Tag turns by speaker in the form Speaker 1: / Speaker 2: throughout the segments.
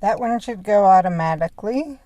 Speaker 1: That one should go automatically.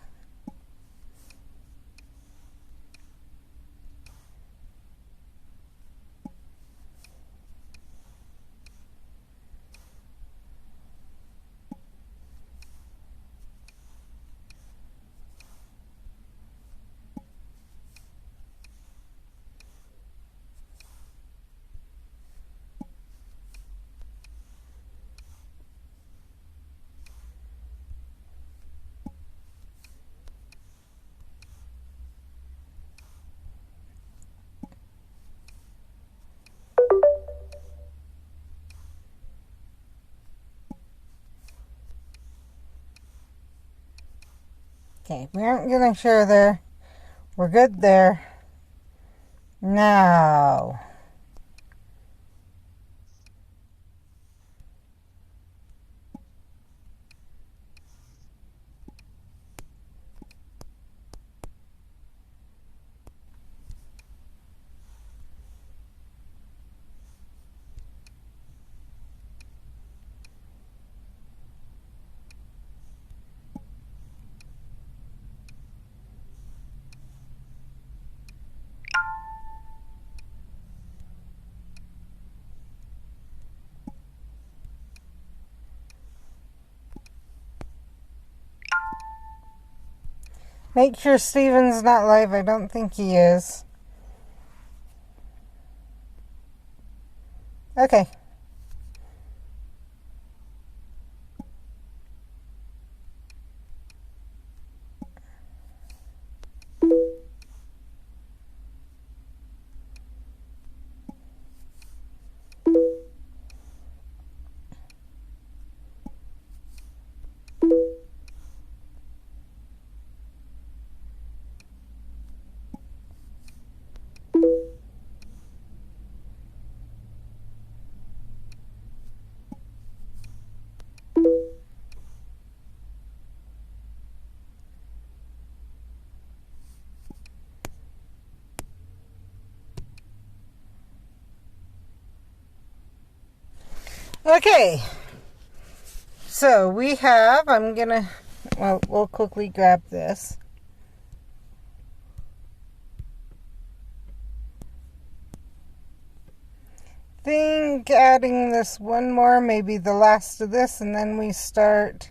Speaker 1: Okay, we aren't going to share there. We're good there. Now, make sure Steven's not live. I don't think he is. Okay. Okay, so we have, we'll quickly grab this. Think adding this one more, maybe the last of this, and then we start.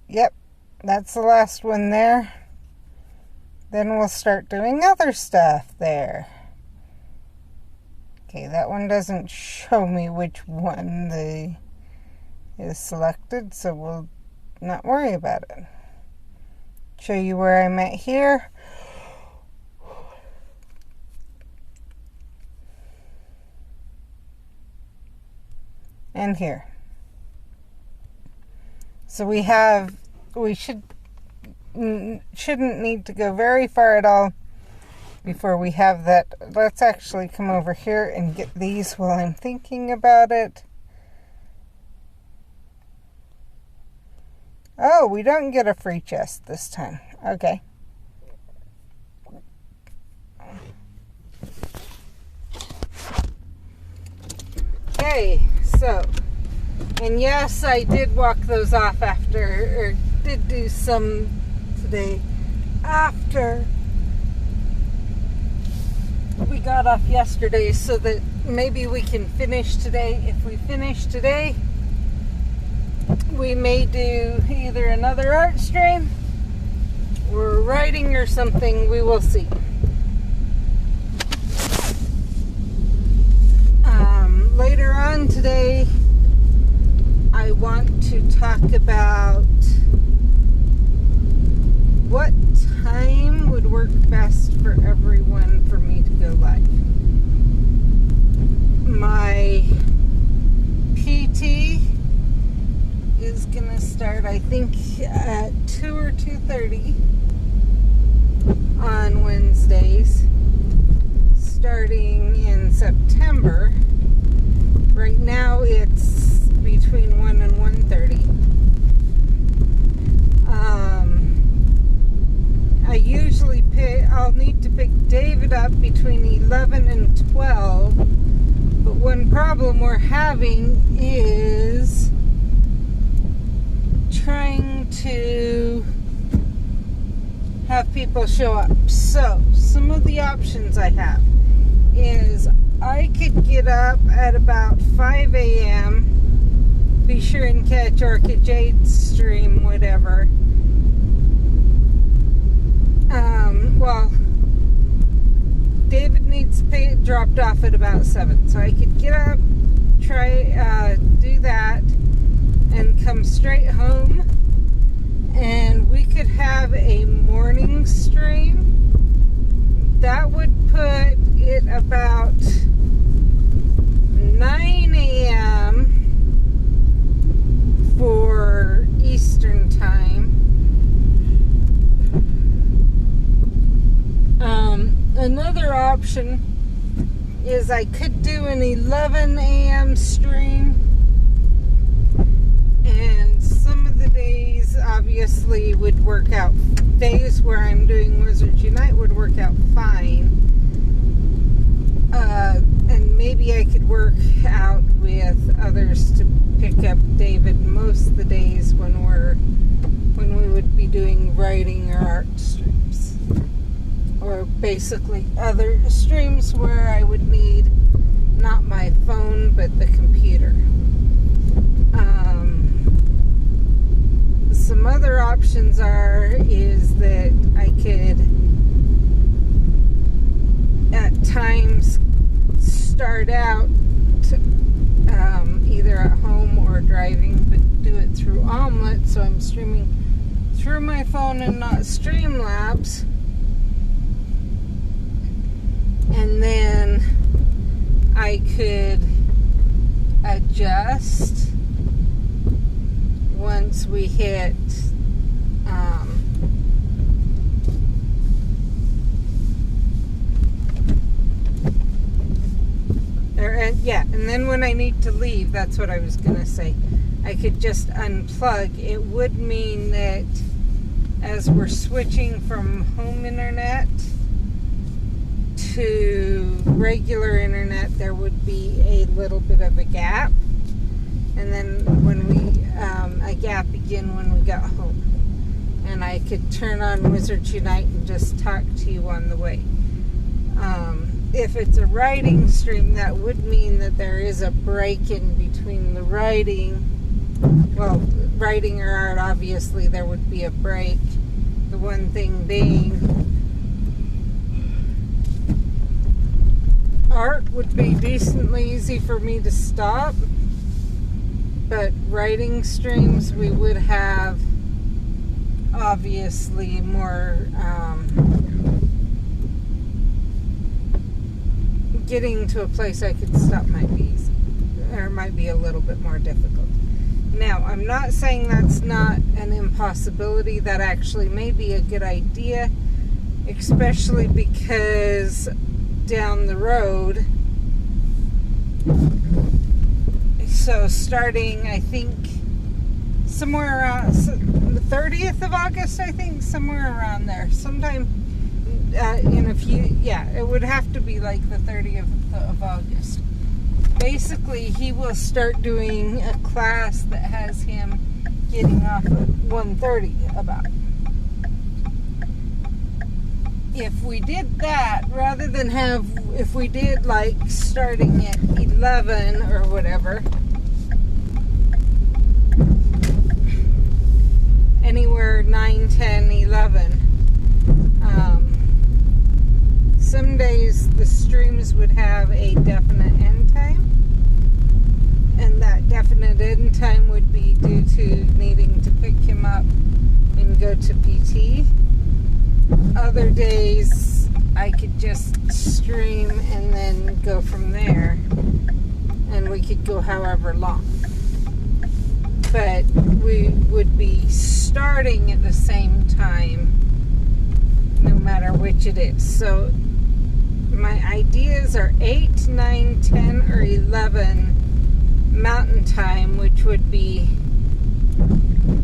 Speaker 1: Yep, that's the last one there. Then we'll start doing other stuff there. Okay, that one doesn't show me which one is selected, so we'll not worry about it. Show you where I'm at here. And here. So we shouldn't need to go very far at all before we have that. Let's actually come over here and get these while I'm thinking about it. Oh, we don't get a free chest this time. Okay. Okay, so, and yes, I did walk those off after, or did do some today after we got off yesterday, so that maybe we can finish today. If we finish today, we may do either another art stream or writing or something. We will see. Later on today, I want to talk about what time would work best for everyone for me to go live. My PT is going to start, I think, at 2 or 2:30 on Wednesdays, starting in September. Right now it's between 1 and 1:30. I usually I'll need to pick David up between 11 and 12. But one problem we're having is people show up. So, some of the options I have is I could get up at about 5 a.m., be sure and catch Orchid Jade's stream, whatever. Well, David needs to pay it dropped off at about 7. So I could get up, try, do that, and come straight home. And we could have a morning stream. That would put it about 9 a.m. for Eastern time. Another option is I could do an 11 a.m. stream, and some of the days obviously would work out. Days where I'm doing Wizards Unite would work out fine, and maybe I could work out with others to pick up David most of the days when we would be doing writing or art streams, or basically other streams where I would need not my phone but the computer. Some other options is that I could at times start out either at home or driving, but do it through Omelette, so I'm streaming through my phone and not Streamlabs. And then I could adjust once we hit and then when I need to leave, that's what I was gonna say, I could just unplug. It would mean that as we're switching from home internet to regular internet, there would be a little bit of a gap, and then when a gap again when we got home, and I could turn on Wizards Unite and just talk to you on the way. If it's a writing stream, that would mean that there is a break in between the writing. Well, writing or art, obviously there would be a break. The one thing being, art would be decently easy for me to stop, but writing streams we would have obviously more getting to a place I could stop might be easy, or might be a little bit more difficult. Now, I'm not saying that's not an impossibility. That actually may be a good idea, especially because down the road, so starting, I think, somewhere around the 30th of August, I think, somewhere around there, sometime in a few, it would have to be like the 30th of August. Basically, he will start doing a class that has him getting off at 1:30 about. If we did that, rather than if we did like starting at 11 or whatever, anywhere 9, 10, 11, some days the streams would have a definite end time, and that definite end time would be due to needing to pick him up and go to PT. Other days I could just stream and then go from there, and we could go however long, but we would be starting at the same time no matter which it is. So my ideas are 8, 9, 10, or 11 Mountain Time, which would be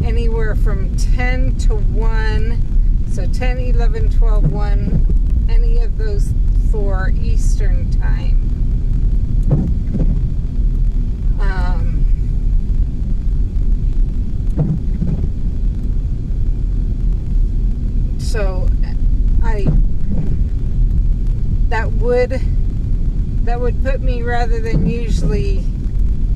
Speaker 1: anywhere from 10 to 1. So 10, 11, 12, 1, any of those 4 Eastern Time. So would put me, rather than usually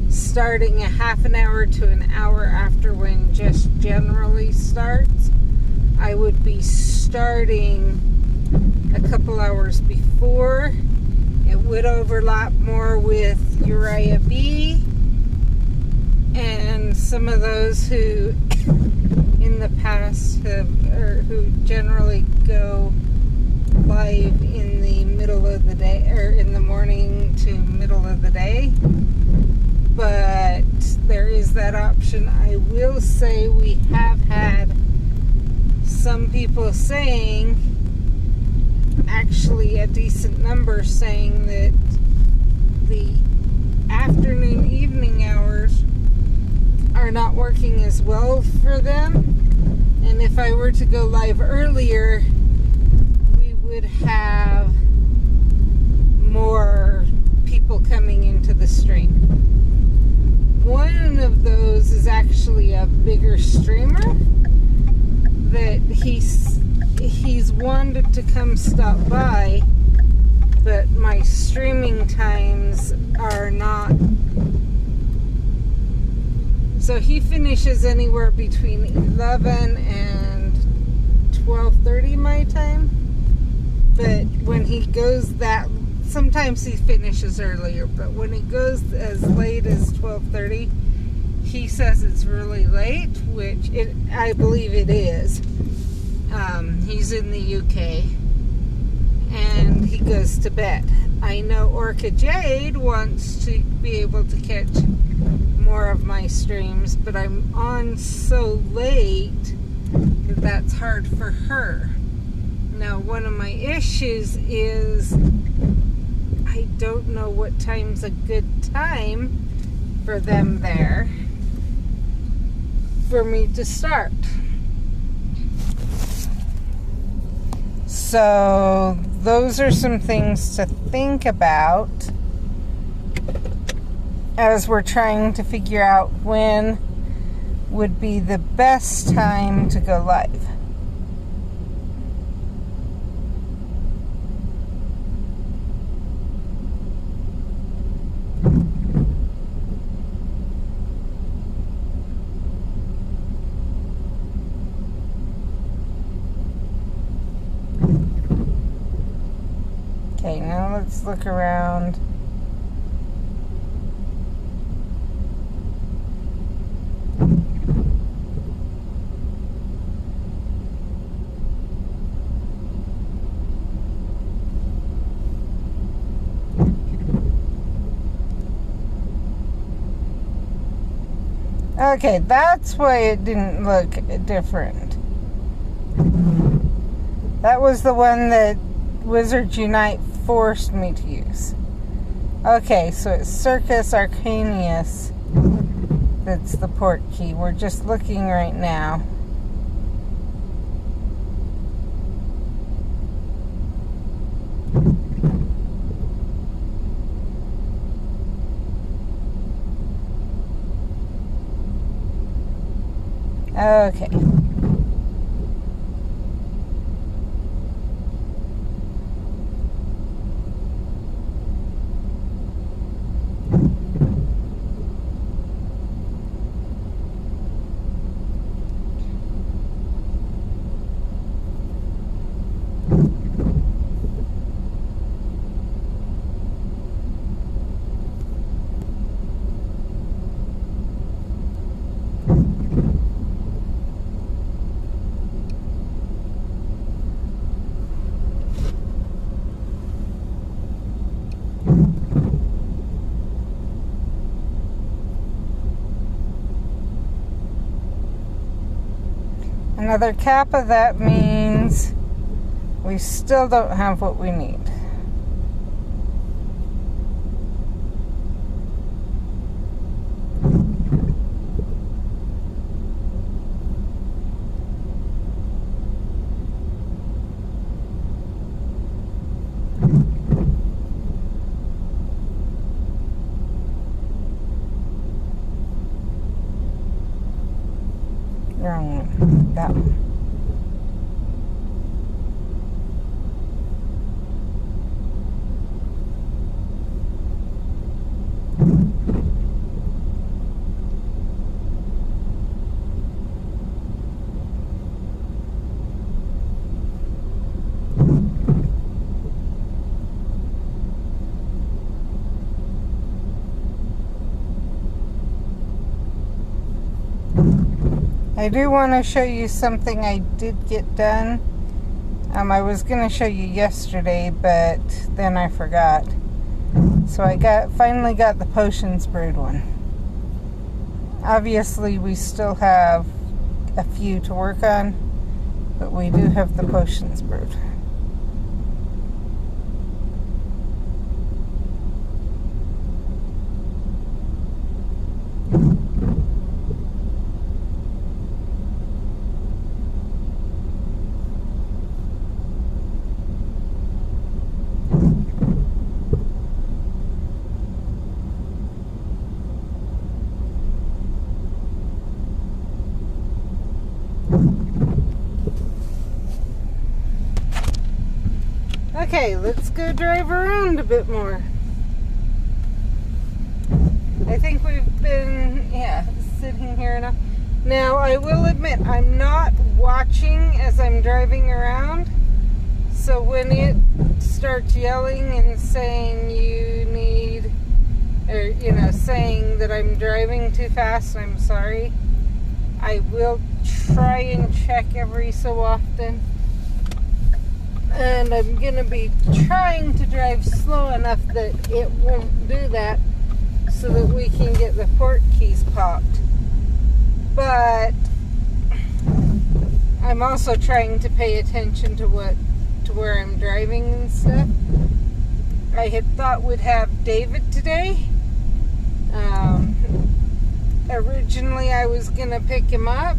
Speaker 1: starting a half an hour to an hour after when Just generally starts, I would be starting a couple hours before. It would overlap more with Uriah B and some of those who in the past who generally go live in the middle of the day, or in the morning to middle of the day. But there is that option. I will say we have had some people saying, actually a decent number, saying that the afternoon evening hours are not working as well for them, and if I were to go live earlier, we would have more people coming into the stream. One of those is actually a bigger streamer that he's wanted to come stop by, but my streaming times are not. So he finishes anywhere between 11 and 12:30 my time. But when he goes that, sometimes he finishes earlier, but when he goes as late as 12:30, he says it's really late, which I believe it is. He's in the UK, and he goes to bed. I know Orca Jade wants to be able to catch more of my streams, but I'm on so late that that's hard for her. Now, one of my issues is I don't know what time's a good time for them there for me to start. So those are some things to think about as we're trying to figure out when would be the best time to go live. Okay, now let's look around. Okay, that's why it didn't look different. That was the one that Wizards Unite forced me to use. Okay, so it's Circus Arcanius that's the port key. We're just looking right now. Okay. Another kappa, that means we still don't have what we need. Wrong one. That one. I do want to show you something I did get done. I was going to show you yesterday, but then I forgot. So I finally got the potions brewed one. Obviously, we still have a few to work on, but we do have the potions brewed. Okay, let's go drive around a bit more. I think we've been, sitting here enough. Now, I will admit, I'm not watching as I'm driving around. So when it starts yelling and saying saying that I'm driving too fast, I'm sorry. I will try and check every so often. And I'm going to be trying to drive slow enough that it won't do that so that we can get the port keys popped. But I'm also trying to pay attention to where I'm driving and stuff. I had thought we'd have David today. Originally I was going to pick him up,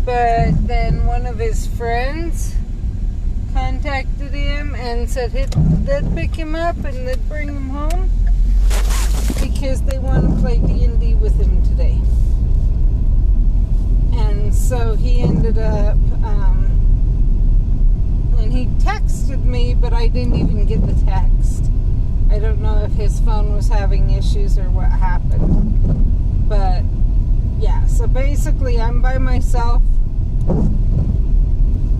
Speaker 1: but then one of his friends contacted him and said they'd pick him up and they'd bring him home because they want to play D&D with him today. And so he ended up, and he texted me, but I didn't even get the text. I don't know if his phone was having issues or what happened. But, yeah, so basically I'm by myself.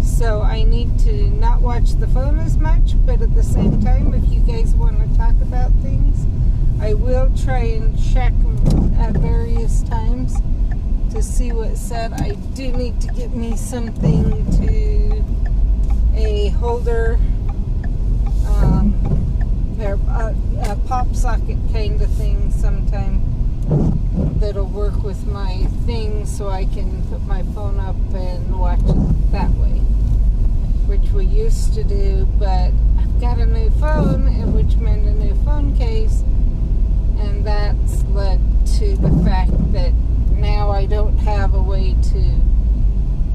Speaker 1: So I need to not watch the phone as much, but at the same time, if you guys want to talk about things, I will try and check at various times to see what's said. I do need to get me something to a holder, a pop socket kind of thing sometime that'll work with my thing so I can put my phone up and watch it that way, which we used to do, but I've got a new phone, which meant a new phone case, and that's led to the fact that now I don't have a way to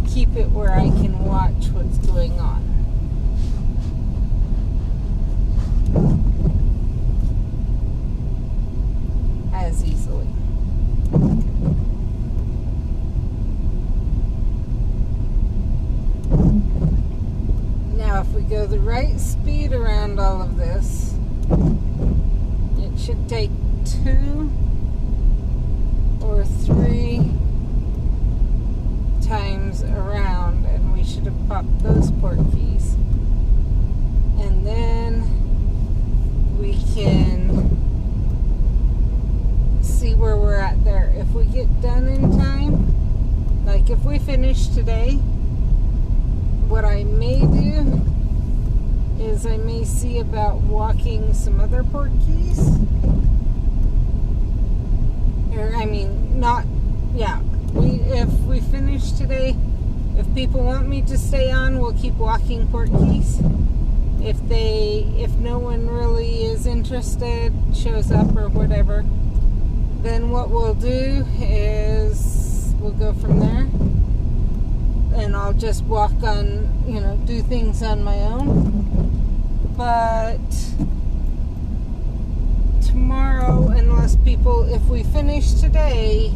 Speaker 1: keep it where I can watch what's going on. As easily. Now if we go the right speed around all of this, it should take 2 or 3 times around, and we should have popped those port keys. And then we can see where we're at there. If we get done in time, like if we finish today, what I may do is I may see about walking some other port keys. If we finish today, if people want me to stay on, we'll keep walking port keys. If no one really is interested, shows up or whatever, then what we'll do is we'll go from there, and I'll just walk on, do things on my own. But tomorrow, if we finish today,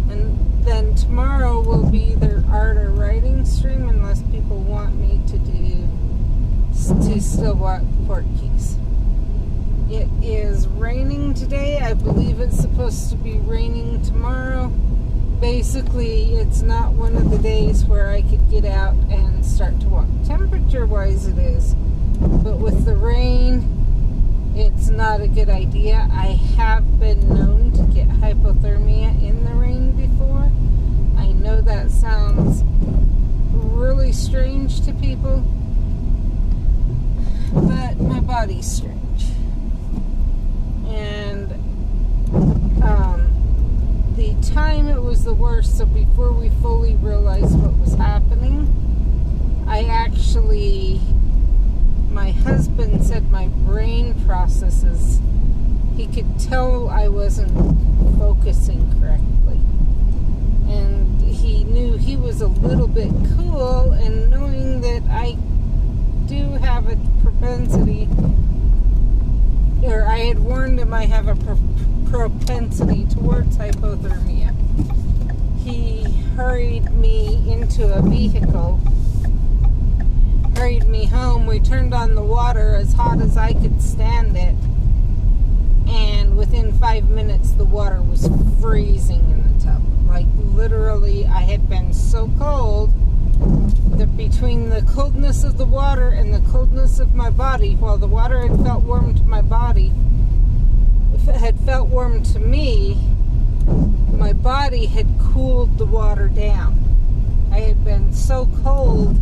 Speaker 1: and then tomorrow will be either art or writing stream, unless people want me to still walk port keys. It is raining today. I believe it's supposed to be raining tomorrow. Basically, it's not one of the days where I could get out and start to walk. Temperature-wise, it is. But with the rain, it's not a good idea. I have been known to get hypothermia in the rain before. I know that strange to people, but my body's strange. And the time it was the worst, so before we fully realized what was happening, my husband said my brain processes, he could tell I wasn't focusing correctly. And he knew he was a little bit cool, and knowing that I do have a propensity, or I had warned him I have a propensity towards hypothermia. He hurried me into a vehicle, hurried me home. We turned on the water as hot as I could stand it, and within 5 minutes the water was freezing in the tub. Like, literally, I had been so cold that between the coldness of the water and the coldness of my body, while the water had felt warm to my body, if it had felt warm to me, my body had cooled the water down. I had been so cold,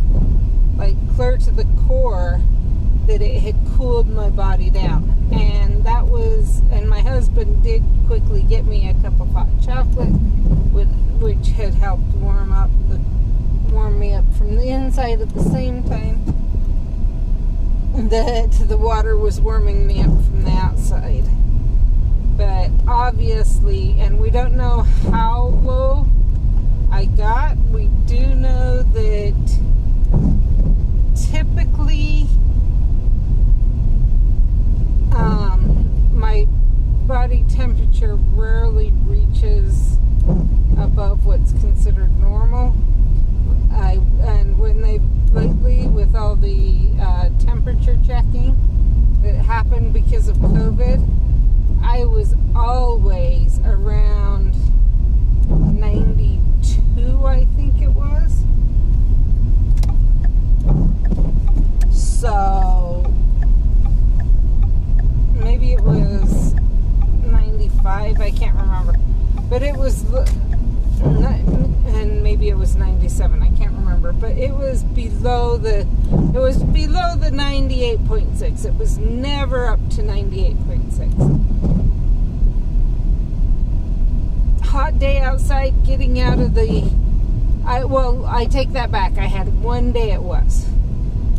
Speaker 1: like clear to the core, that it had cooled my body down. And my husband did quickly get me a cup of hot chocolate, which had helped warm me up from the inside at the same time that the water was warming me up from the outside. But obviously, and we don't know how low I got, we do know that typically my body temperature rarely reaches above what's considered normal. And when they lately, with all the temperature checking that happened because of COVID, I was always around 92, I think it was. So maybe it was 95, I can't remember. But it was, and maybe it was 97, I can't remember. But it was below the 98.6. It was never up to 98.6. Hot day outside, getting out of I take that back. I had one day it was.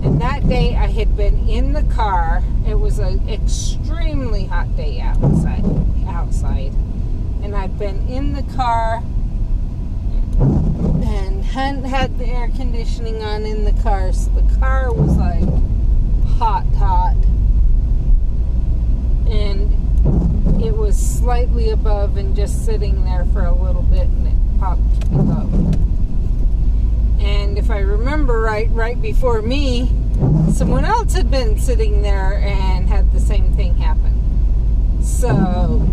Speaker 1: And that day I had been in the car. It was an extremely hot day outside. And I'd been in the car and hadn't had the air conditioning on in the car. So the car was like hot. And it was slightly above and just sitting there for a little bit, and it popped below. And if I remember right before me, someone else had been sitting there and had the same thing happen. So,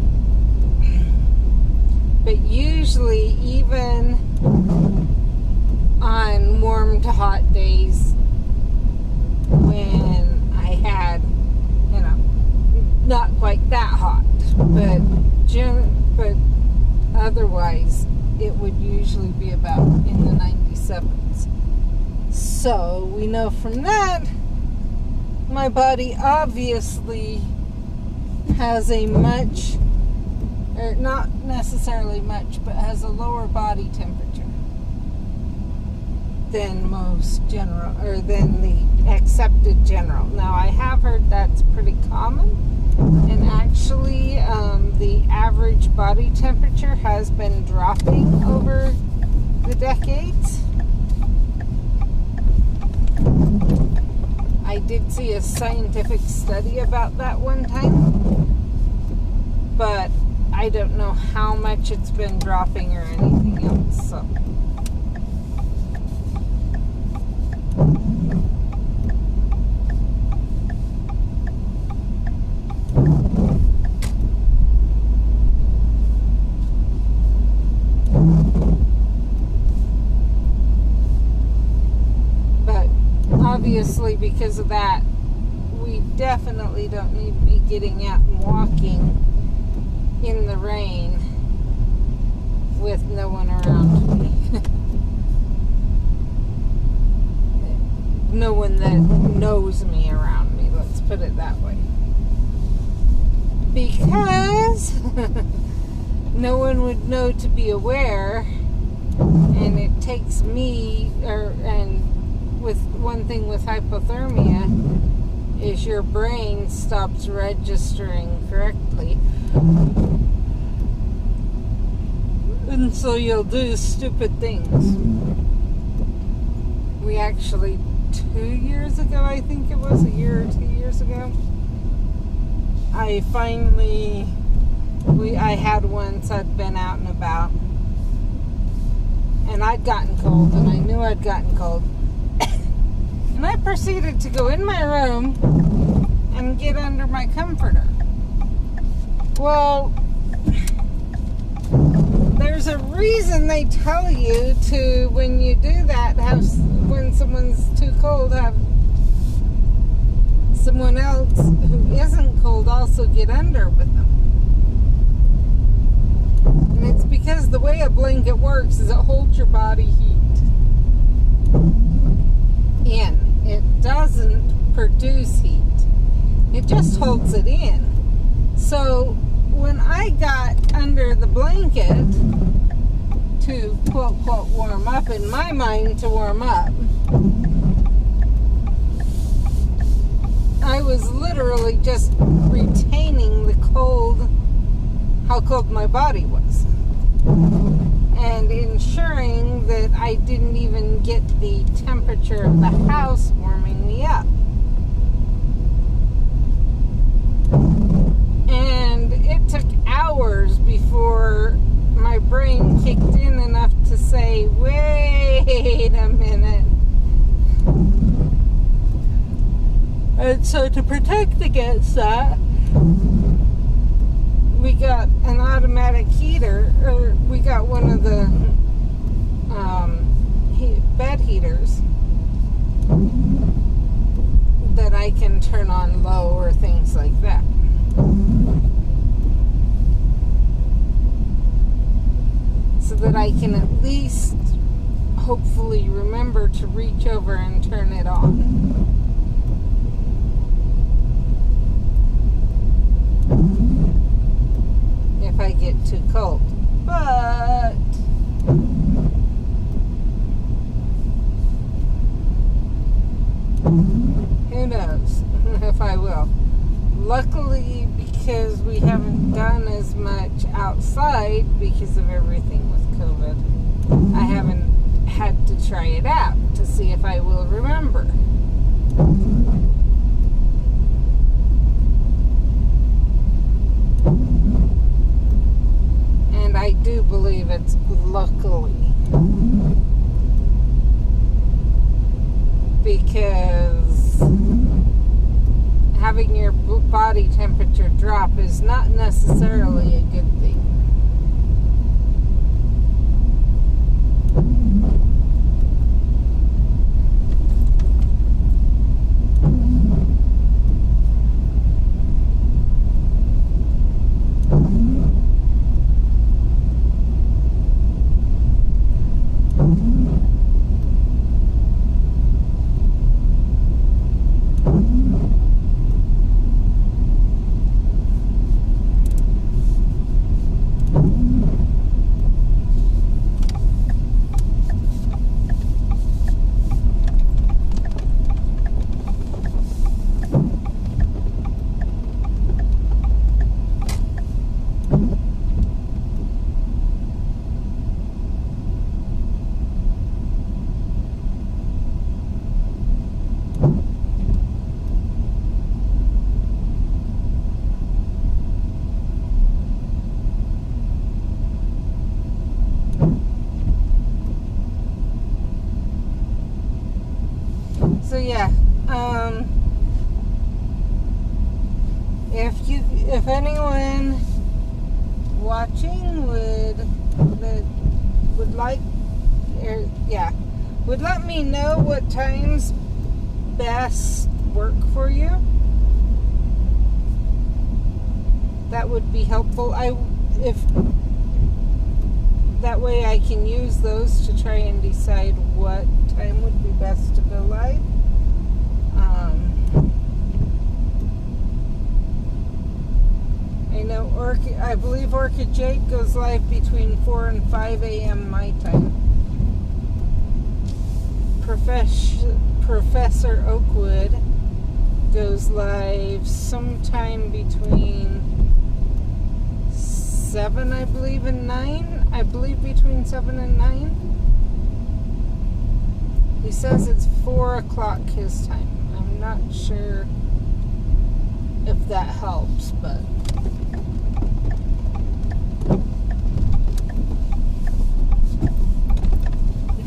Speaker 1: but usually, even on warm to hot days, when I had, not quite that hot, but otherwise, it would usually be about in the 97s. So we know from that, my body obviously has a much, or not necessarily much, but has a lower body temperature than most general, or than the accepted general. Now, I have heard that's pretty common, and actually the average body temperature has been dropping over the decades. I did see a scientific study about that one time, but I don't know how much it's been dropping or anything else. So obviously, because of that, we definitely don't need to be getting out and walking in the rain with no one around me. one that knows me around me. Let's put it that way. Because no one would know to be aware, and it takes me, and with one thing with hypothermia, is your brain stops registering correctly. And so you'll do stupid things. We actually, 2 years ago, I think it was, a year or 2 years ago, I had once, I'd been out and about, and I'd gotten cold, and I knew I'd gotten cold. And I proceeded to go in my room and get under my comforter. Well, there's a reason they tell you to, when you do that, when someone's too cold, have someone else who isn't cold also get under with them. And it's because the way a blanket works is it holds your body heat in. It doesn't produce heat. It just holds it in. So when I got under the blanket to quote, quote, warm up, in my mind to warm up, I was literally just retaining the cold, how cold my body was, and ensuring that I didn't even get the temperature of the house warming me up. And it took hours before my brain kicked in enough to say, wait a minute. And so to protect against that, we got an automatic heater, or we got one of the bed heaters that I can turn on low or things like that. So that I can at least hopefully remember to reach over and turn it on. If I get too cold. But who knows if I will. Luckily, because we haven't done as much outside because of everything with COVID, I haven't had to try it out to see if I will remember. And I do believe it's luckily, because having your body temperature drop is not necessarily a good thing. So yeah, if anyone watching would like, would let me know what times best work for you, that would be helpful. If that way I can use those to try and decide what time would be best to go live. I know I believe Orchid Jake goes live between 4 and 5 a.m. my time. Professor Oakwood goes live sometime between 7, I believe, and 9. I believe between 7 and 9. He says it's 4 o'clock his time. I'm not sure if that helps, but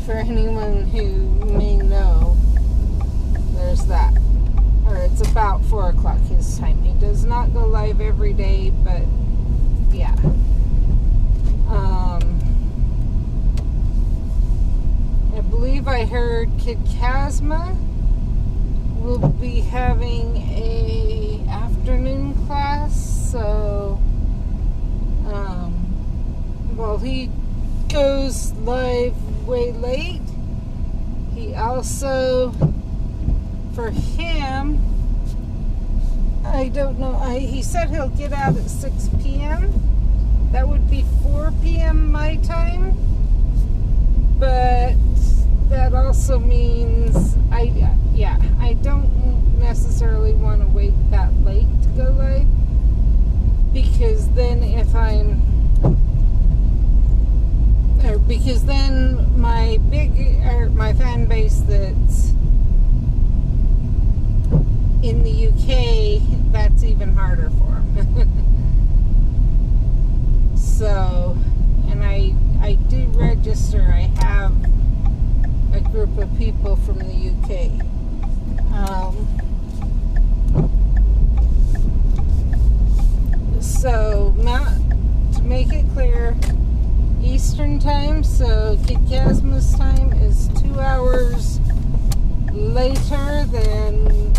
Speaker 1: for anyone who may know, there's that. Or it's about 4 o'clock his time. He does not go live every day, but yeah. I believe I heard Kid Chasma will be having a afternoon class, so well, he goes live way late. He also, for him, I don't know, he said he'll get out at 6 p.m. That would be 4 p.m. my time, but that also means I don't necessarily want to wait that late to go live, because then my fan base that's in the UK, that's even harder for them. So, and I do register. I have a group of people from the UK. So, to make it clear, Eastern time, so Kid Chasma's time is 2 hours later than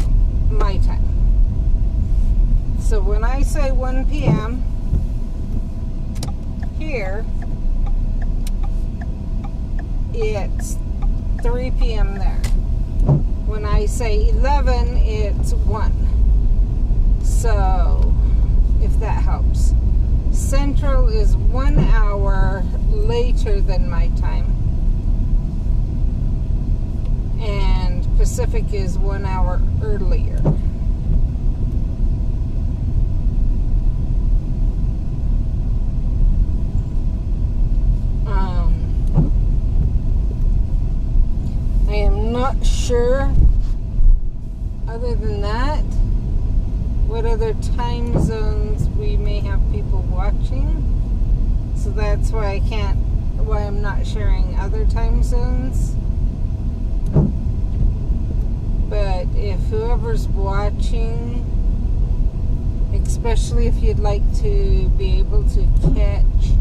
Speaker 1: my time. So when I say 1 p.m. here, it's 3 p.m. there. When I say 11, it's 1. So, if that helps. Central is 1 hour later than my time, and Pacific is 1 hour earlier. I am not sure, other than that, what other time zones we may have people watching. So that's why why I'm not sharing other time zones. But if whoever's watching, especially if you'd like to be able to catch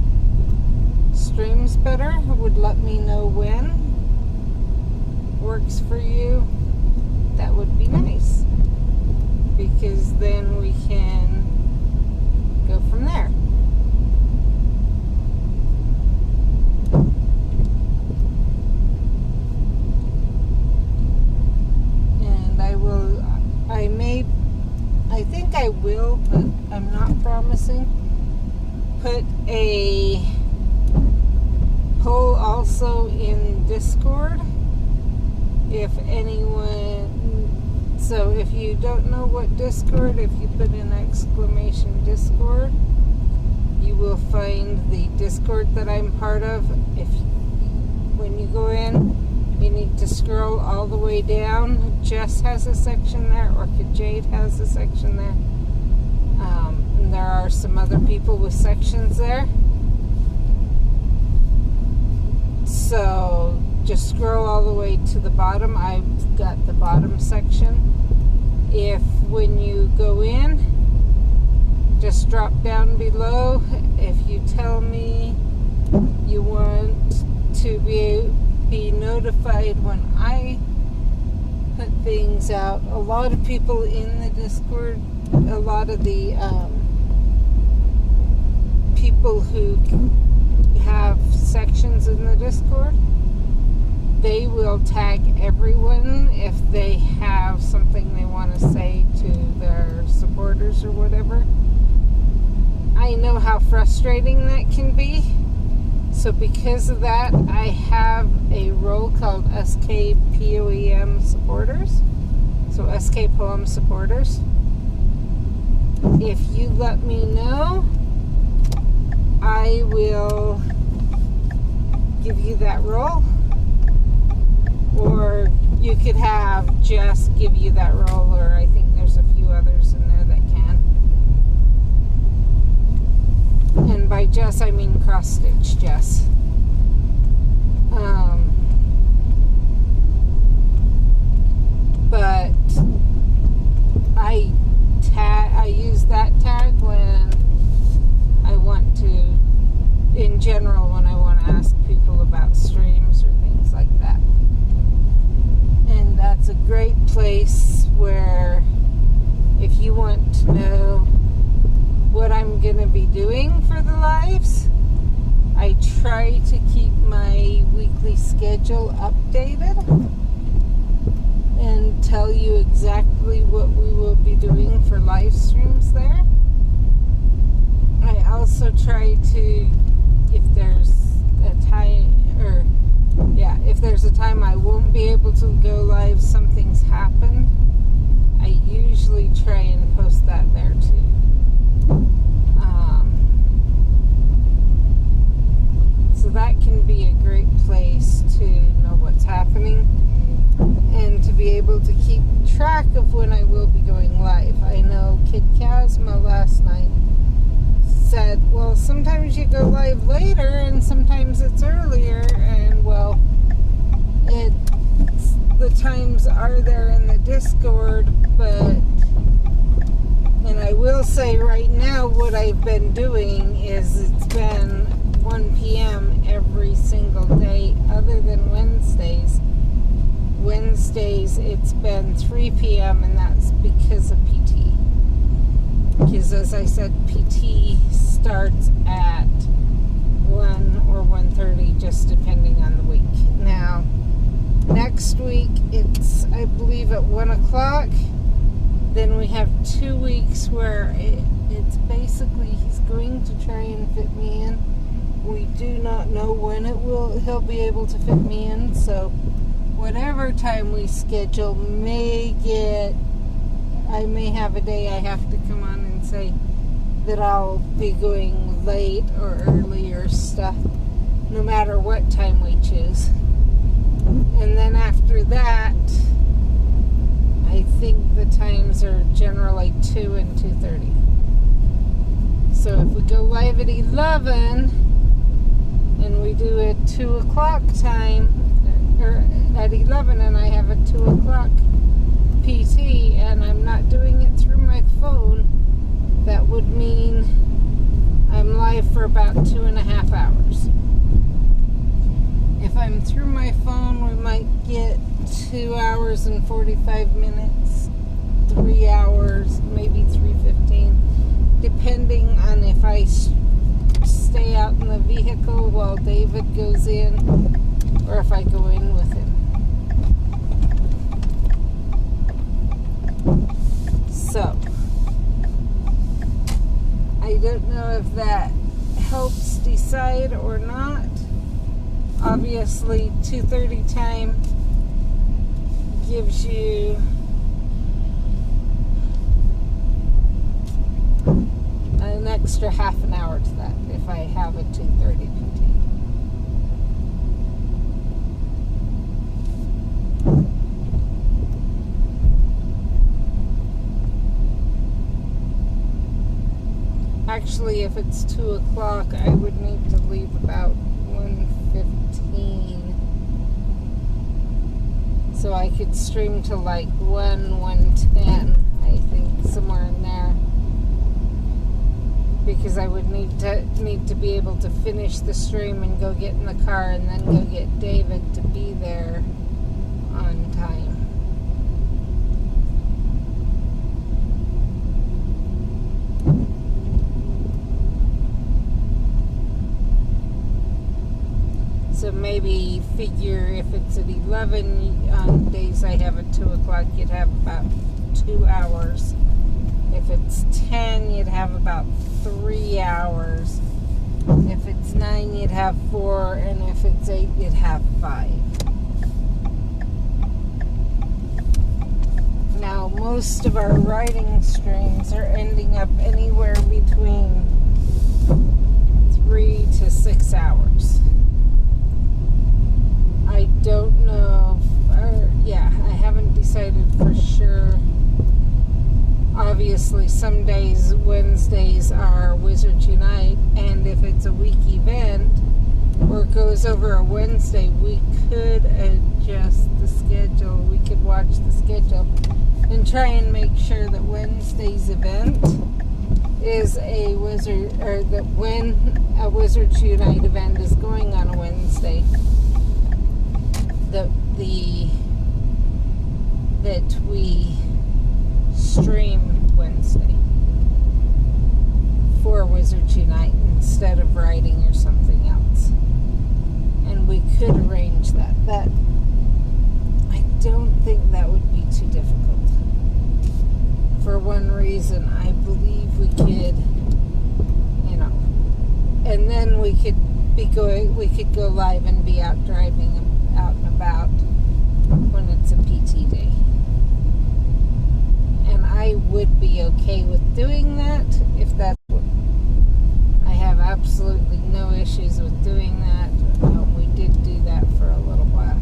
Speaker 1: streams better, would let me know when works for you. That would be nice, because then we can go from there. And I think I will, but I'm not promising, put a poll also in Discord. If anyone, so if you don't know what Discord, if you put in exclamation Discord, you will find the Discord that I'm part of. When you go in, you need to scroll all the way down. Jess has a section there, Orchid Jade has a section there. And there are some other people with sections there. So just scroll all the way to the bottom. I've got the bottom section. If when you go in, just drop down below. If you tell me you want to be notified when I put things out. A lot of people in the Discord, a lot of the people who have sections in the Discord, they will tag everyone if they have something they want to say to their supporters or whatever. I know how frustrating that can be. So because of that, I have a role called SKPOEM supporters. So SK Poem supporters. If you let me know, I will give you that role. Or you could have Jess give you that role, or I think there's a few others in there that can. And by Jess, I mean cross stitch Jess. But I use that tag when I want to, in general, when I want to ask people about streams or things like that. And that's a great place where if you want to know what I'm going to be doing for the lives, I try to keep my weekly schedule updated and tell you exactly what we will be doing for live streams there. I also try to, if there's a time I won't be able to go live, something's happened, I usually try and post that there too. So that can be a great place to know what's happening and to be able to keep track of when I will be going live. I know Kid Chasma last night said, well, sometimes you go live later and sometimes it's earlier, and well, the times are there in the Discord, and I will say right now what I've been doing is it's been 1 p.m. every single day other than Wednesdays. Wednesdays it's been 3 p.m. and that's because of PT. Because as I said, PT starts at 1 or 1:30 just depending on the week. Now, next week it's, I believe, at 1 o'clock. Then we have 2 weeks where it's basically he's going to try and fit me in. We do not know when he'll be able to fit me in, so whatever time we schedule I may have a day I have to come on and say that I'll be going late or early or stuff, no matter what time we choose. And then after that, I think the times are generally 2 and 2:30. So if we go live at 11 and we do a 2 o'clock time, or at 11 and I have a 2 o'clock PT and I'm not doing it through my phone, that would mean I'm live for about 2.5 hours. If I'm through my phone, we might get 2 hours and 45 minutes, 3 hours, maybe 3:15, depending on if I stay out in the vehicle while David goes in or if I go in with him. So, I don't know if that helps decide or not. Obviously, 2:30 time gives you an extra half an hour to that if I have a 2:30 PT. Actually, if it's 2 o'clock, I would need to leave about 1:15. So I could stream to like 1:10, I think, somewhere in there. Because I would need to be able to finish the stream and go get in the car and then go get David to be there on time. So maybe figure if it's at 11, on days I have at 2 o'clock, you'd have about 2 hours. If it's 10, you'd have about 3 hours. If it's 9, you'd have 4, and if it's 8, you'd have 5. Now, most of our riding streams are ending up anywhere between 3 to 6 hours. I don't know, I haven't decided for sure. Obviously, some days, Wednesdays are Wizards Unite, and if it's a week event or it goes over a Wednesday, we could adjust the schedule. We could watch the schedule and try and make sure that Wednesday's event is a Wizard, or that when a Wizards Unite event is going on a Wednesday, that we stream Wednesday for Wizards Unite instead of riding or something else. And we could arrange that. But I don't think that would be too difficult. For one reason, I believe we could, and then we could go live and be out driving out and about when it's a PT day. And I would be okay with doing that if that's what. I have absolutely no issues with doing that. We did do that for a little while.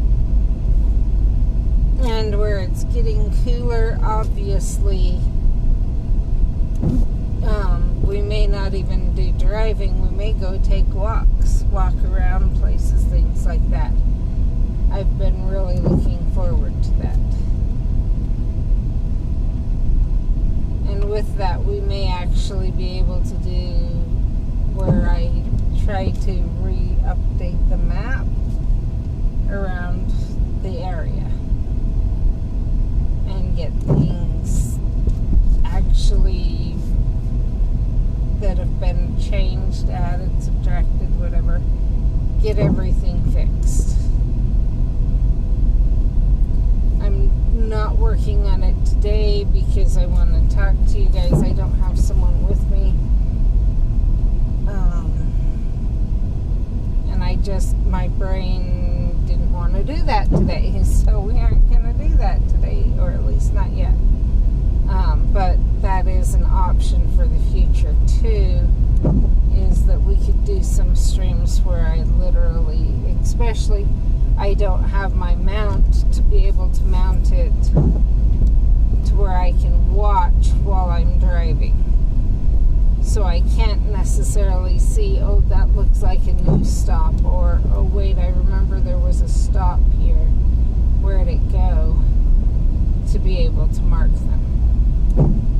Speaker 1: And where it's getting cooler, obviously, we may not even do driving. We may go take walks, walk around places, things like that. I've been really looking forward to that. And with that, we may actually be able to do where I try to re-update the map around the area and get things actually that have been changed, added, subtracted, whatever, get everything fixed. I'm not working on it today because I want to talk to you guys. I don't have someone with me. And my brain didn't want to do that today. So we aren't going to do that today, or at least not yet. But that is an option for the future too, is that we could do some streams where I literally, especially, I don't have my mount to be able to mount it to where I can watch while I'm driving. So I can't necessarily see, oh, that looks like a new stop, or, oh, wait, I remember there was a stop here. Where'd it go? To be able to mark them.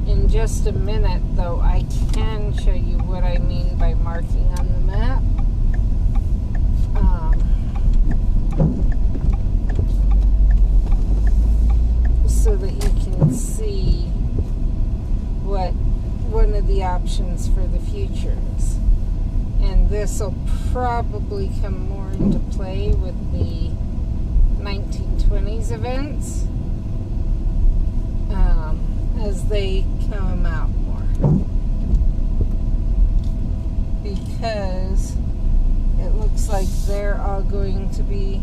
Speaker 1: In just a minute, though, I can show you what I mean by marking on the map. So that you can see what one of the options for the future is. And this will probably come more into play with the 1920s events as they come out more. Because it looks like they're all going to be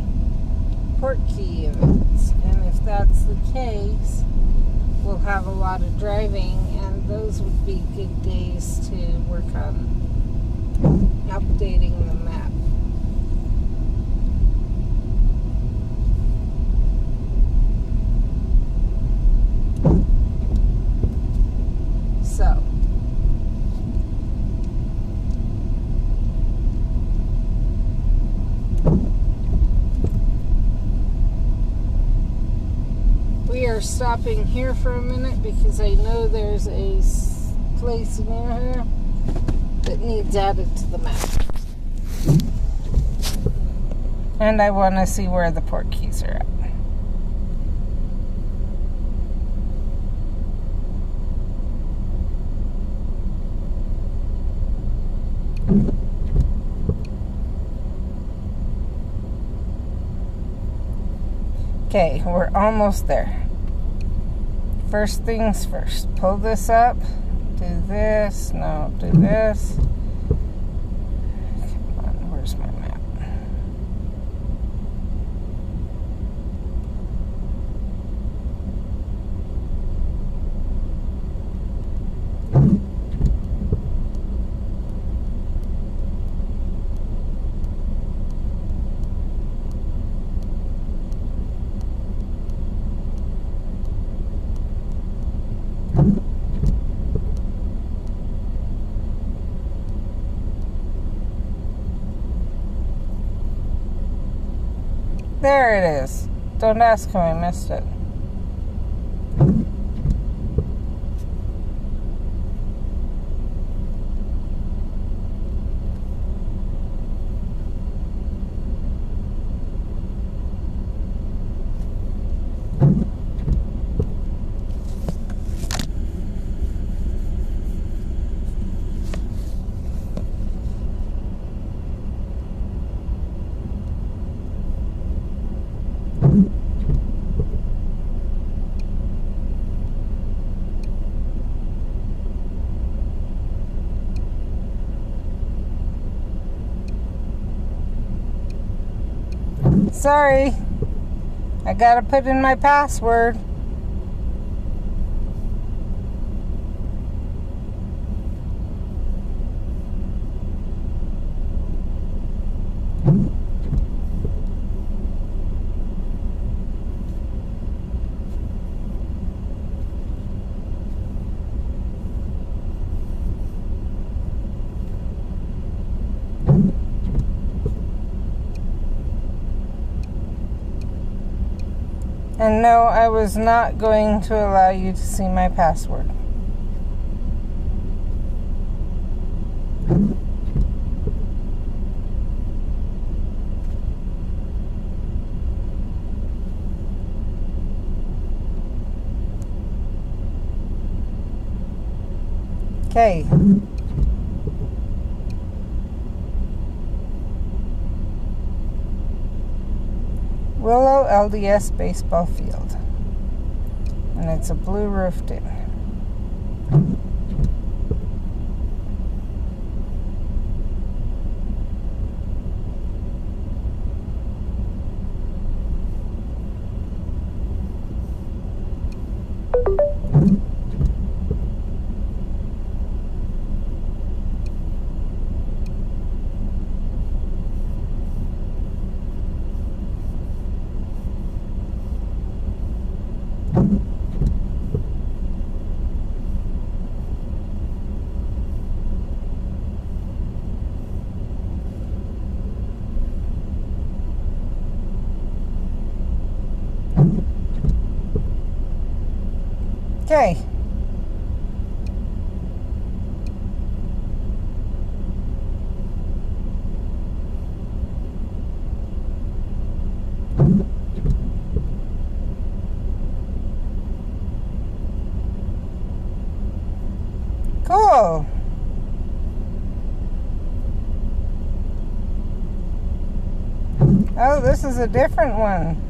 Speaker 1: Portkey events. And if that's the case, we'll have a lot of driving, and those would be good days to work on updating the map. So, we are stopping here for a minute because I know there's a place near here that needs added to the map. And I want to see where the Portkeys are at. Okay, we're almost there. First things first. Pull this up. Do this. No, do this. Come on, where's my map? There it is. Don't ask how I missed it. Sorry, I gotta put in my password. And no, I was not going to allow you to see my password. Okay. Willow LDS baseball field. And it's a blue roofed in. Okay. Cool. Oh, this is a different one.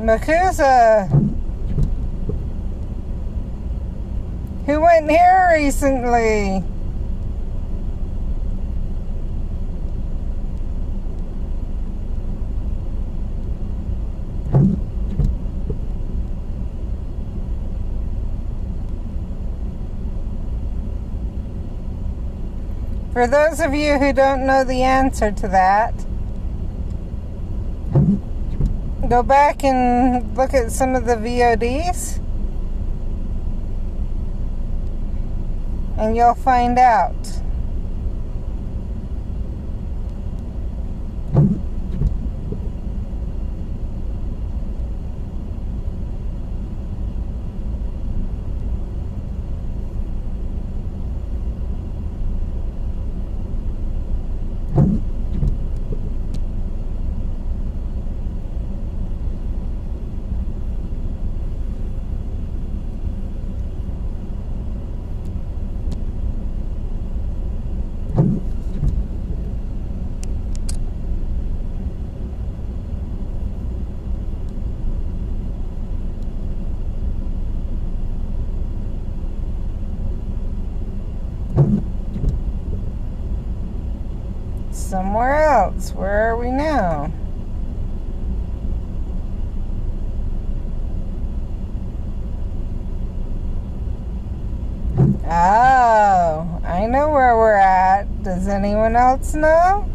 Speaker 1: Makusa, who went here recently. For those of you who don't know the answer to that, go back and look at some of the VODs and you'll find out. somewhere else. Where are we now? Oh, I know where we're at. Does anyone else know?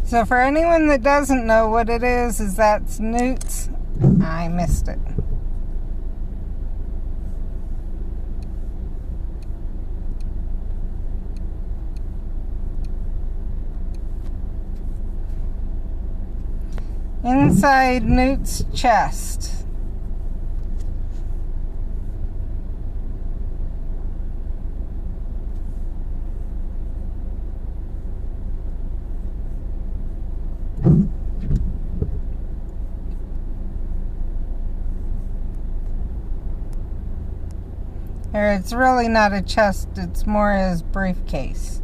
Speaker 1: So for anyone that doesn't know what it is that's Newt's. I missed it. Inside Newt's chest. Or it's really not a chest, it's more his briefcase.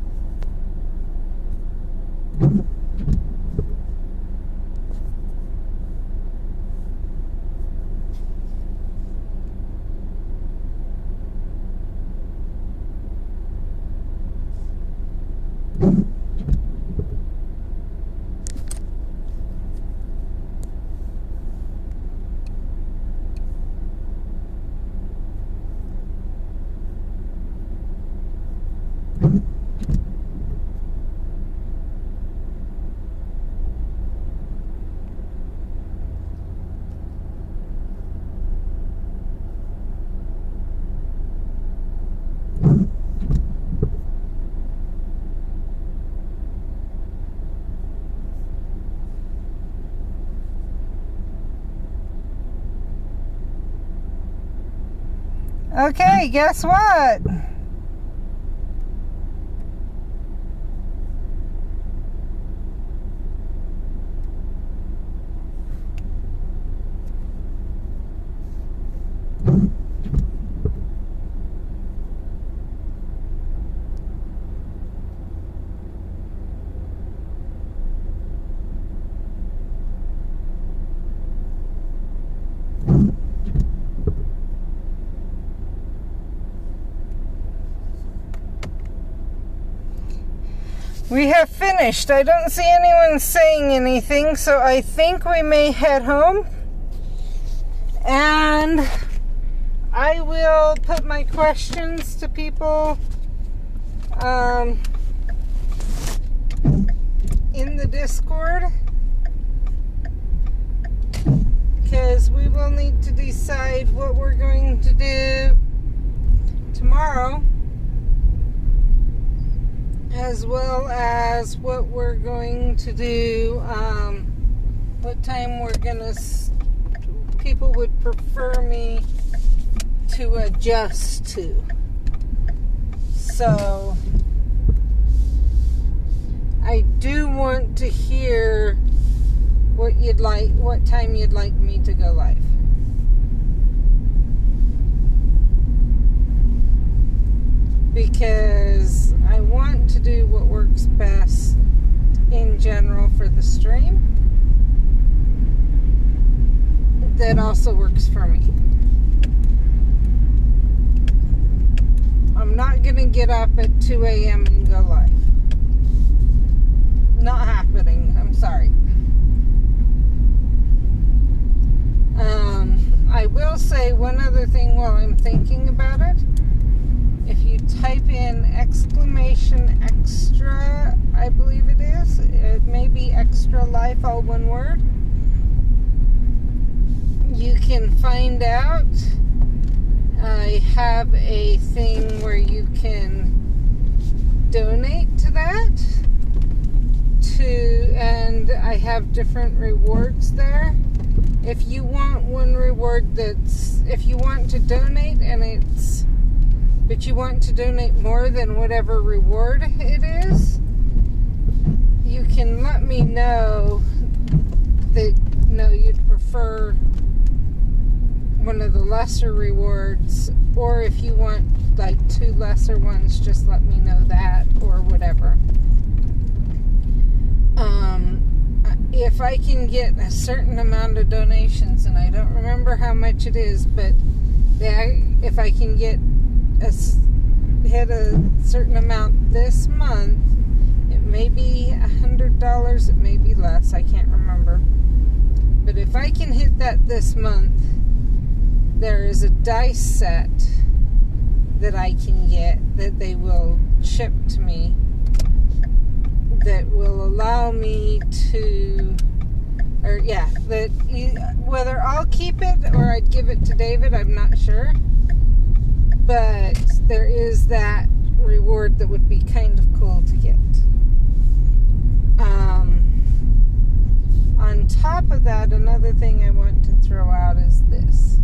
Speaker 1: Okay, guess what? We have finished. I don't see anyone saying anything, so I think we may head home. And I will put my questions to people in the Discord, because we will need to decide what we're going to do tomorrow, as well as what we're going to do, what time we're gonna, people would prefer me to adjust to. So I do want to hear what time you'd like me to go live. Because I want to do what works best in general for the stream. That also works for me. I'm not going to get up at 2 a.m. and go live. Not happening. I'm sorry. Extra, I believe it is. It may be Extra Life, all one word. You can find out. I have a thing where you can donate to that. And I have different rewards there. If you want one reward if you want to donate but you want to donate more than whatever reward it is, you can let me know that you'd prefer one of the lesser rewards, or if you want like 2 lesser ones, just let me know that, or whatever. If I can get a certain amount of donations, and I don't remember how much it is, but if I can hit a certain amount this month, it may be $100, it may be less, I can't remember. But if I can hit that this month, there is a dice set that I can get that they will ship to me that will allow me to, whether I'll keep it or I'd give it to David, I'm not sure. But there is that reward that would be kind of cool to get. On top of that, another thing I want to throw out is this.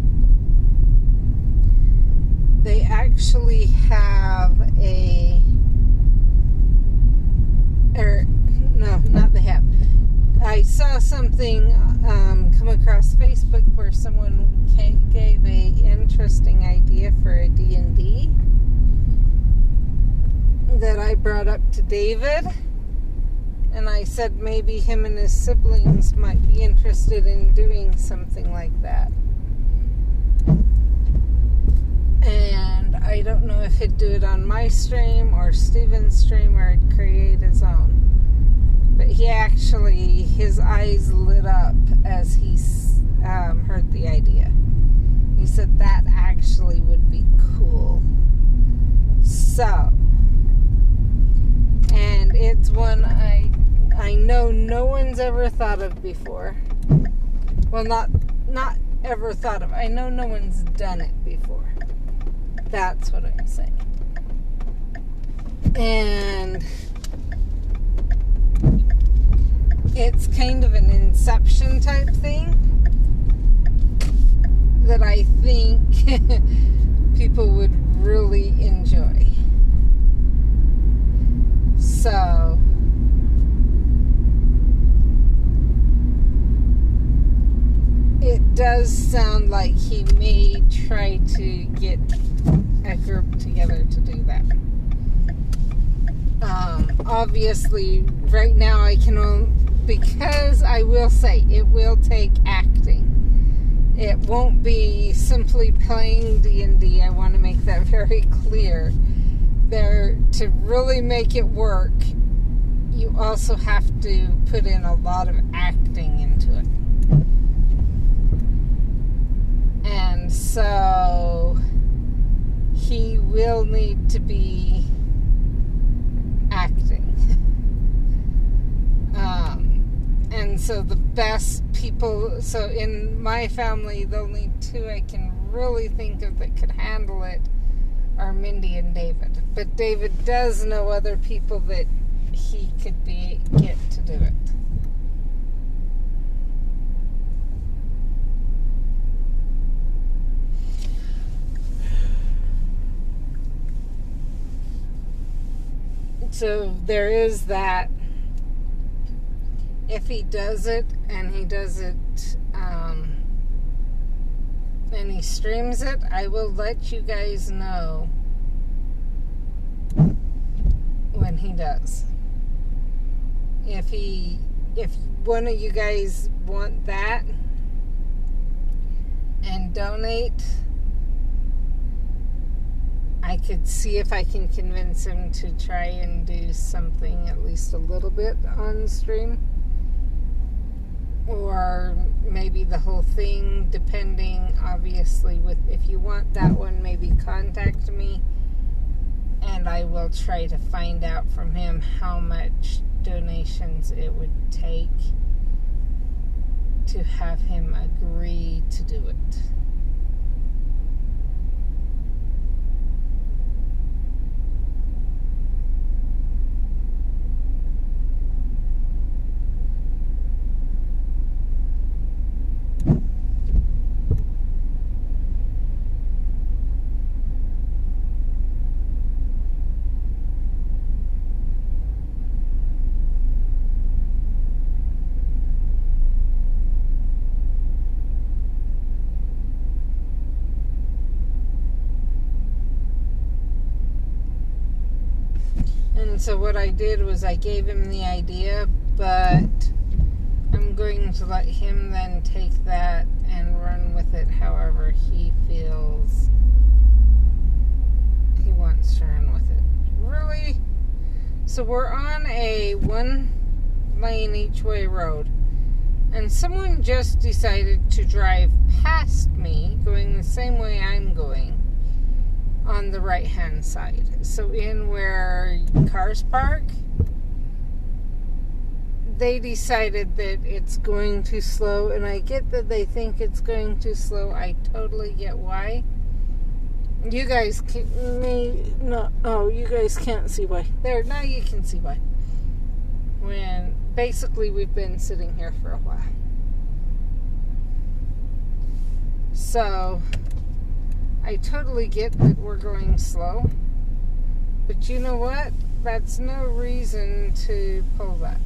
Speaker 1: They actually have I saw something come across Facebook where someone gave a interesting idea for a D&D that I brought up to David, and I said maybe him and his siblings might be interested in doing something like that. And I don't know if he'd do it on my stream or Steven's stream, or he'd create his own. But his eyes lit up as he heard the idea. He said that actually would be cool. So, and it's one I know no one's ever thought of before. Well, not ever thought of. I know no one's done it before. That's what I'm saying. And it's kind of an Inception type thing that I think people would really enjoy. So, it does sound like he may try to get a group together to do that. Obviously, right now I can only, because I will say it will take acting. It won't be simply playing D&D. I want to make that very clear. To really make it work, you also have to put in a lot of acting into it. And so he will need to be acting. And so the best people, so in my family, the only 2 I can really think of that could handle it are Mindy and David. But David does know other people that he could get to do it. So there is that. If he does it, and he does it, and he streams it, I will let you guys know when he does. If one of you guys want that and donate, I could see if I can convince him to try and do something at least a little bit on stream. Or maybe the whole thing, depending, obviously, if you want that one, maybe contact me And I will try to find out from him how much donations it would take to have him agree to do it. And so what I did was I gave him the idea, but I'm going to let him then take that and run with it however he feels he wants to run with it. Really? So we're on a 1-lane each way road, and someone just decided to drive past me going the same way I'm going on the right hand side. So in where cars park, they decided that it's going too slow, and I get that they think it's going too slow. I totally get why. You guys you guys can't see why. There, now you can see why. When basically we've been sitting here for a while. So I totally get that we're going slow, but you know what? That's no reason to pull that.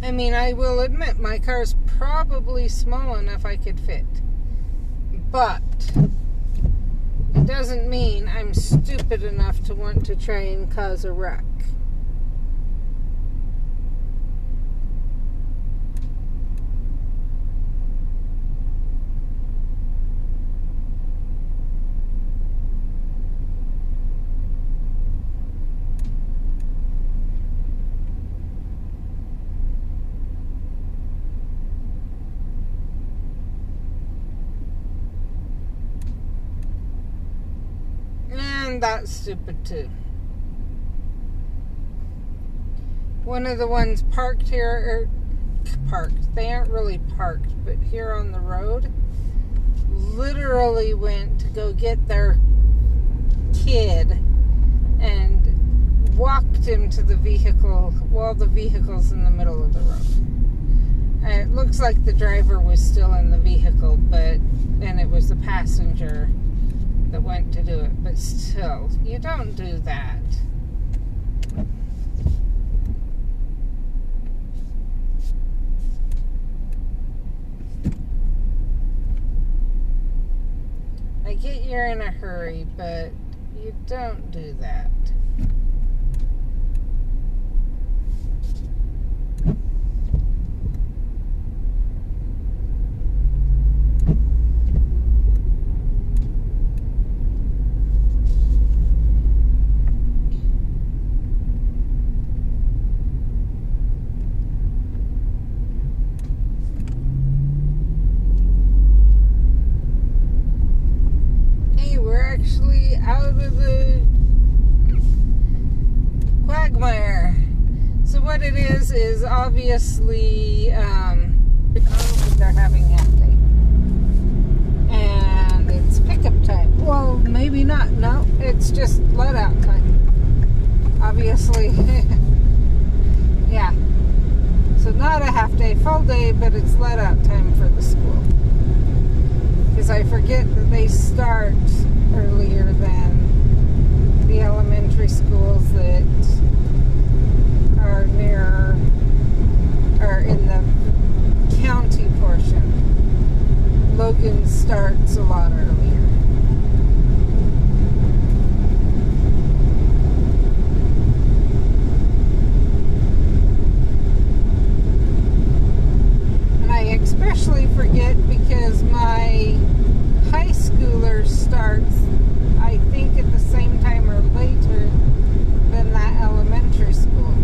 Speaker 1: I mean, I will admit my car's probably small enough I could fit, but it doesn't mean I'm stupid enough to want to try and cause a wreck. That's stupid too. One of the ones parked here, they aren't really parked, but here on the road, literally went to go get their kid and walked him to the vehicle while the vehicle's in the middle of the road. It looks like the driver was still in the vehicle, and it was the passenger that went to do it, but still, you don't do that. I get you're in a hurry, but you don't do that. Out of the quagmire. So what it is obviously they're having half day, and it's pickup time. Well, maybe not. No, it's just let out time. Obviously, yeah. So not a half day, full day, but it's let out time for the school. Because I forget that they start earlier than the elementary schools that are in the county portion. Logan starts a lot earlier. And I especially forget because my high schooler starts, I think, at the same time or later than that elementary school.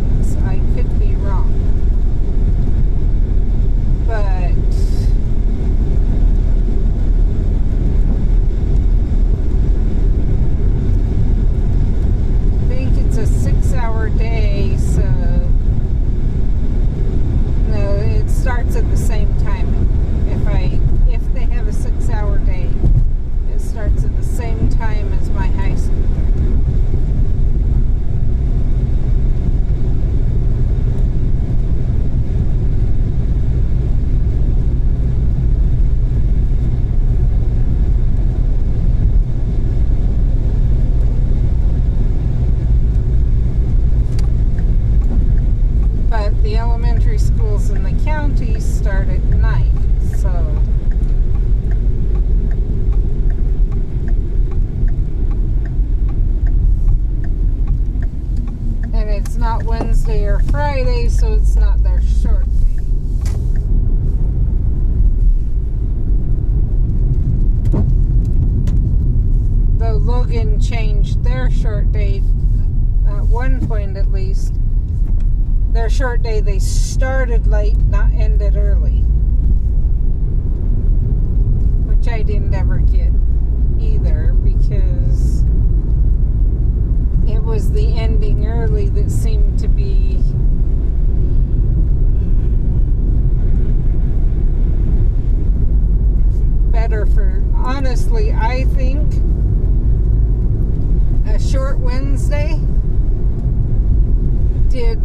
Speaker 1: their short day, they started late, not ended early. Which I didn't ever get either, because it was the ending early that seemed to be better for, honestly, I think a short Wednesday did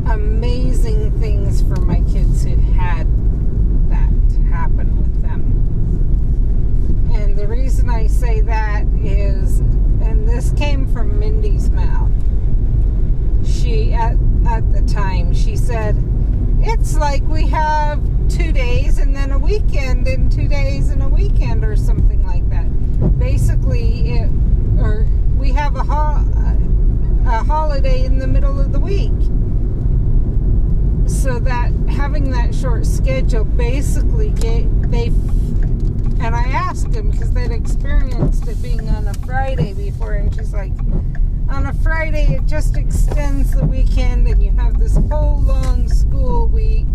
Speaker 1: amazing things for my kids who had that happen with them. And the reason I say that is, and this came from Mindy's mouth, she, at the time, she said, it's like we have 2 days and then a weekend, and 2 days and a weekend, or something like that. Basically, we have a holiday in the middle of the week. So that having that short schedule basically and I asked them, because they'd experienced it being on a Friday before, and she's like, on a Friday it just extends the weekend and you have this whole long school week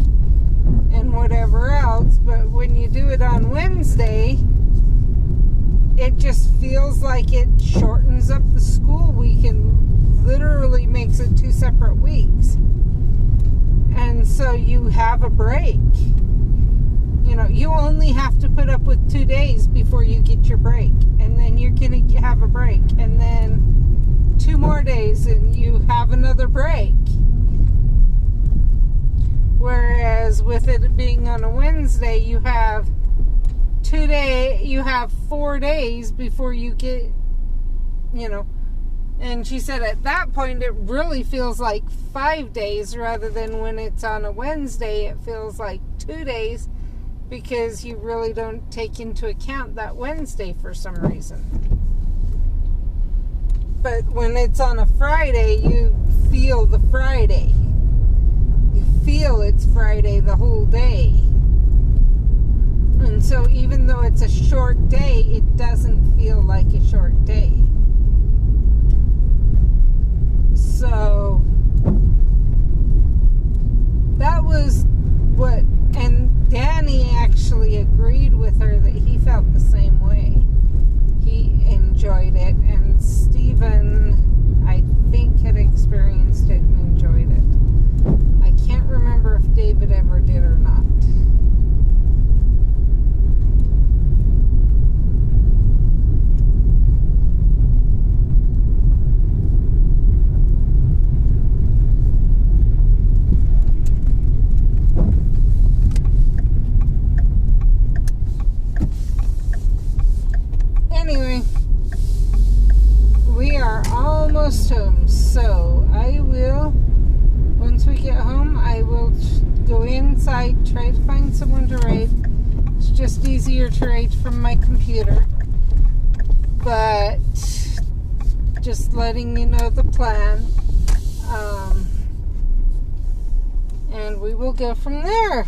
Speaker 1: and whatever else, but when you do it on Wednesday, it just feels like it shortens up the school week and literally makes it 2 separate weeks. And so you have a break. You know, you only have to put up with 2 days before you get your break. And then you're going to have a break. And then 2 more days and you have another break. Whereas with it being on a Wednesday, you have 4 days before you get, you know. And she said at that point it really feels like 5 days, rather than when it's on a Wednesday it feels like 2 days, because you really don't take into account that Wednesday for some reason. But when it's on a Friday, you feel the Friday. You feel it's Friday the whole day. And so even though it's a short day, it doesn't feel like a short day. So that was what, and Danny actually agreed with her that he felt the same way. He enjoyed it, and Stephen, I think, had experienced it and enjoyed it. I can't remember if David ever did or not. Anyway, we are almost home, so I will, once we get home, I will go inside, try to find someone to raid. It's just easier to raid from my computer, but just letting you know the plan, and we will go from there.